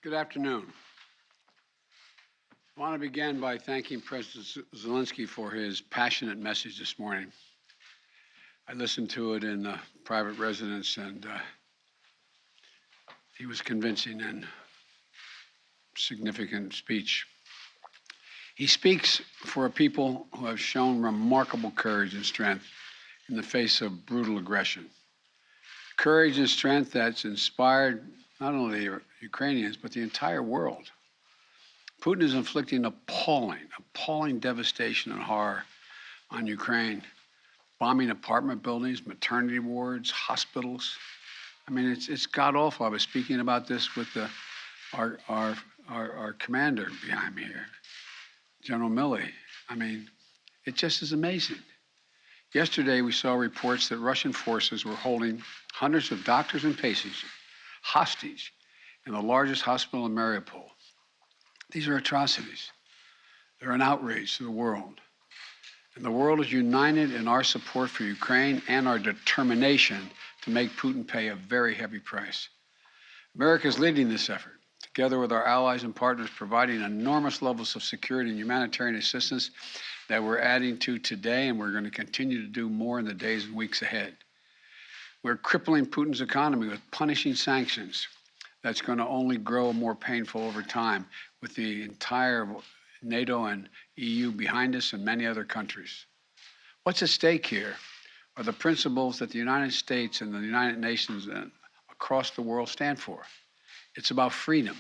Good afternoon. I want to begin by thanking President Zelensky for his passionate message this morning. I listened to it in the private residence, and he was convincing and significant speech. He speaks for a people who have shown remarkable courage and strength in the face of brutal aggression. Courage and strength that's inspired not only the Ukrainians, but the entire world. Putin is inflicting appalling devastation and horror on Ukraine, bombing apartment buildings, maternity wards, hospitals. I mean, it's god-awful. I was speaking about this with our commander behind me here, General Milley. I mean, it just is amazing. Yesterday, we saw reports that Russian forces were holding hundreds of doctors and patients hostage in the largest hospital in Mariupol. These are atrocities. They're an outrage to the world. And the world is united in our support for Ukraine and our determination to make Putin pay a very heavy price. America is leading this effort, together with our allies and partners, providing enormous levels of security and humanitarian assistance that we're adding to today, and we're going to continue to do more in the days and weeks ahead. We're crippling Putin's economy with punishing sanctions that's going to only grow more painful over time, with the entire NATO and EU behind us and many other countries. What's at stake here are the principles that the United States and the United Nations and across the world stand for. It's about freedom.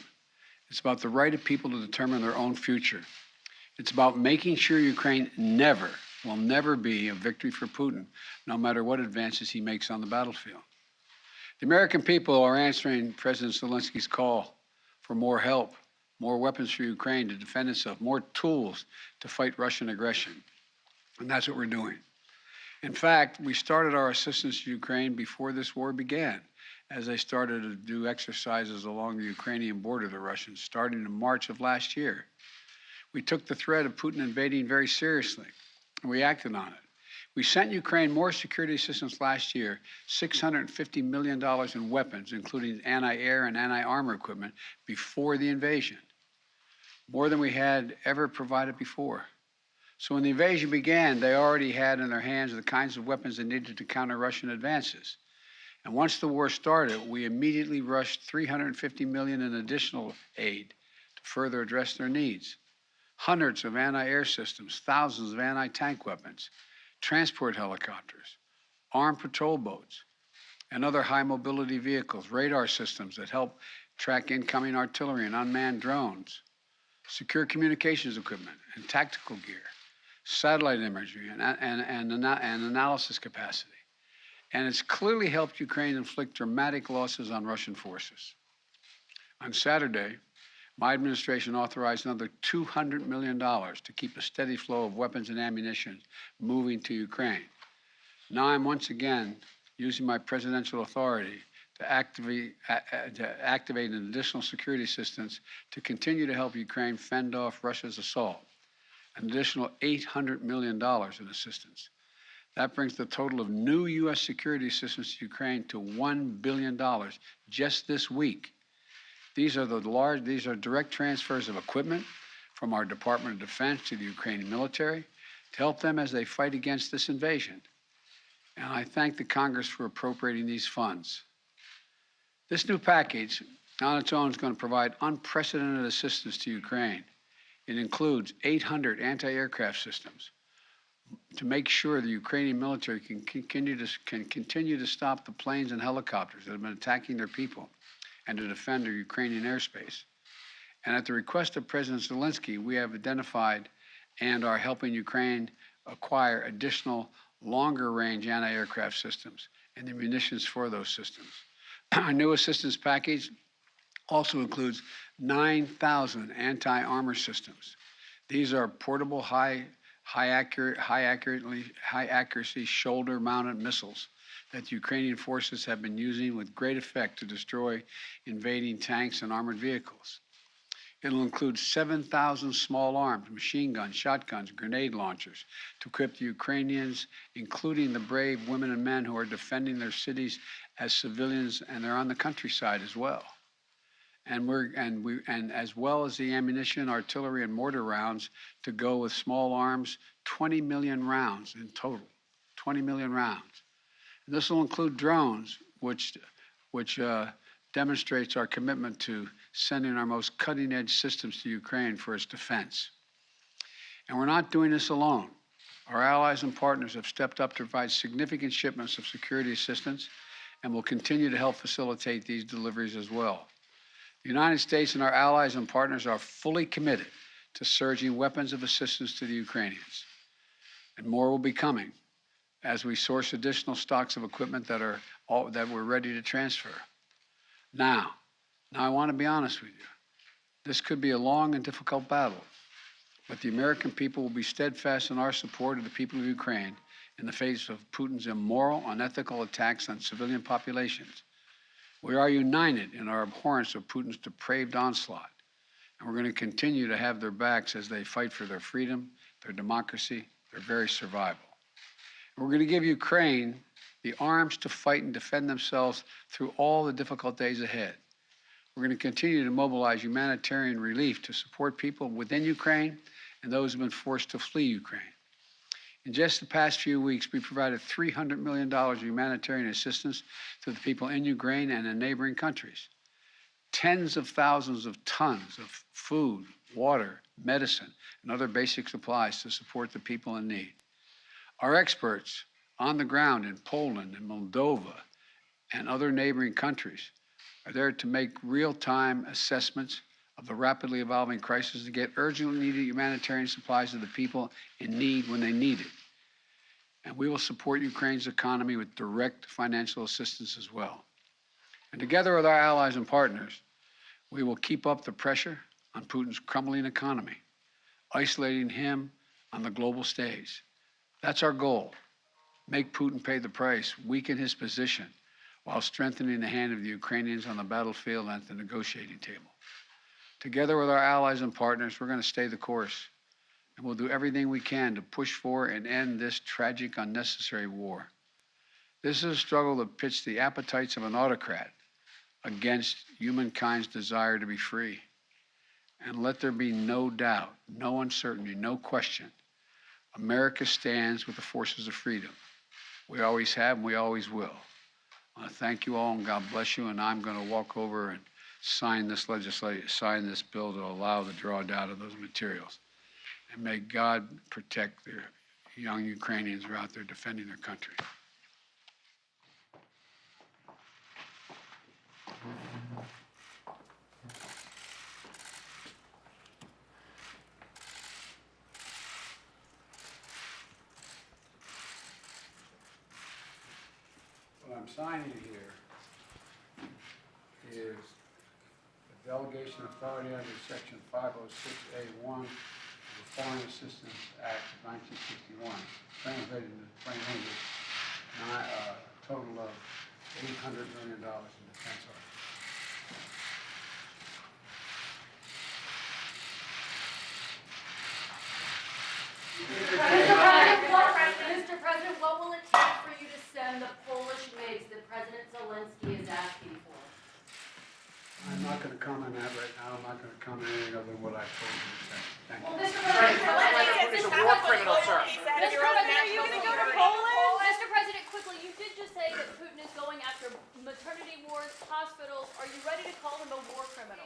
It's about the right of people to determine their own future. It's about making sure Ukraine will never be a victory for Putin, no matter what advances he makes on the battlefield. The American people are answering President Zelensky's call for more help, more weapons for Ukraine to defend itself, more tools to fight Russian aggression. And that's what we're doing. In fact, we started our assistance to Ukraine before this war began, as they started to do exercises along the Ukrainian border, the Russians, starting in March of last year. We took the threat of Putin invading very seriously, and we acted on it. We sent Ukraine more security assistance last year, $650 million in weapons, including anti-air and anti-armor equipment, before the invasion, more than we had ever provided before. So when the invasion began, they already had in their hands the kinds of weapons they needed to counter Russian advances. And once the war started, we immediately rushed $350 million in additional aid to further address their needs. Hundreds of anti-air systems, thousands of anti-tank weapons, transport helicopters, armed patrol boats, and other high-mobility vehicles, radar systems that help track incoming artillery and unmanned drones, secure communications equipment and tactical gear, satellite imagery and analysis capacity. And it's clearly helped Ukraine inflict dramatic losses on Russian forces. On Saturday, my administration authorized another $200 million to keep a steady flow of weapons and ammunition moving to Ukraine. Now I'm once again using my presidential authority to activate an additional security assistance to continue to help Ukraine fend off Russia's assault, an additional $800 million in assistance. That brings the total of new U.S. security assistance to Ukraine to $1 billion just this week. These are direct transfers of equipment from our Department of Defense to the Ukrainian military to help them as they fight against this invasion. And I thank the Congress for appropriating these funds. This new package on its own is going to provide unprecedented assistance to Ukraine. It includes 800 anti-aircraft systems to make sure the Ukrainian military can continue to stop the planes and helicopters that have been attacking their people and to defend their Ukrainian airspace. And at the request of President Zelensky, we have identified and are helping Ukraine acquire additional longer-range anti-aircraft systems and the munitions for those systems. Our new assistance package also includes 9,000 anti-armor systems. These are portable, high accuracy shoulder-mounted missiles that Ukrainian forces have been using with great effect to destroy invading tanks and armored vehicles. It'll include 7,000 small arms, machine guns, shotguns, grenade launchers to equip the Ukrainians, including the brave women and men who are defending their cities as civilians, and they're on the countryside as well. and as well as the ammunition, artillery, and mortar rounds to go with small arms, 20 million rounds in total, 20 million rounds. And this will include drones, which demonstrates our commitment to sending our most cutting-edge systems to Ukraine for its defense. And we're not doing this alone. Our allies and partners have stepped up to provide significant shipments of security assistance and will continue to help facilitate these deliveries as well. The United States and our allies and partners are fully committed to surging weapons of assistance to the Ukrainians. And more will be coming as we source additional stocks of equipment that we're ready to transfer. Now I want to be honest with you. This could be a long and difficult battle, but the American people will be steadfast in our support of the people of Ukraine in the face of Putin's immoral, unethical attacks on civilian populations. We are united in our abhorrence of Putin's depraved onslaught, and we're going to continue to have their backs as they fight for their freedom, their democracy, their very survival. And we're going to give Ukraine the arms to fight and defend themselves through all the difficult days ahead. We're going to continue to mobilize humanitarian relief to support people within Ukraine and those who have been forced to flee Ukraine. In just the past few weeks, we provided $300 million of humanitarian assistance to the people in Ukraine and in neighboring countries. Tens of thousands of tons of food, water, medicine, and other basic supplies to support the people in need. Our experts on the ground in Poland and Moldova and other neighboring countries are there to make real-time assessments of the rapidly evolving crisis to get urgently needed humanitarian supplies to the people in need when they need it. And we will support Ukraine's economy with direct financial assistance as well. And together with our allies and partners, we will keep up the pressure on Putin's crumbling economy, isolating him on the global stage. That's our goal. Make Putin pay the price, weaken his position, while strengthening the hand of the Ukrainians on the battlefield and at the negotiating table. Together with our allies and partners, we're going to stay the course, and we'll do everything we can to push for and end this tragic, unnecessary war. This is a struggle that pits the appetites of an autocrat against humankind's desire to be free. And let there be no doubt, no uncertainty, no question. America stands with the forces of freedom. We always have and we always will. I want to thank you all and God bless you. And I'm going to walk over and sign this bill to allow the drawdown of those materials. And may God protect the young Ukrainians who are out there defending their country. What I'm signing here is the delegation authority under Section 506A1 of the Foreign Assistance Act of 1961, translated into plain English, a total of $800 million in defense articles. Mr. President, what will it take for you to send the Polish MiGs that President Zelensky is asking for? I'm not going to comment on that right now. I'm not going to comment anything other than what I've told you to say. Thank you. Well, Mr. President, He's a war criminal, sir. Mr. President, are you going to go to Poland? Mr. President, quickly, you did just say that Putin is going after maternity wards, hospitals. Are you ready to call him a war criminal?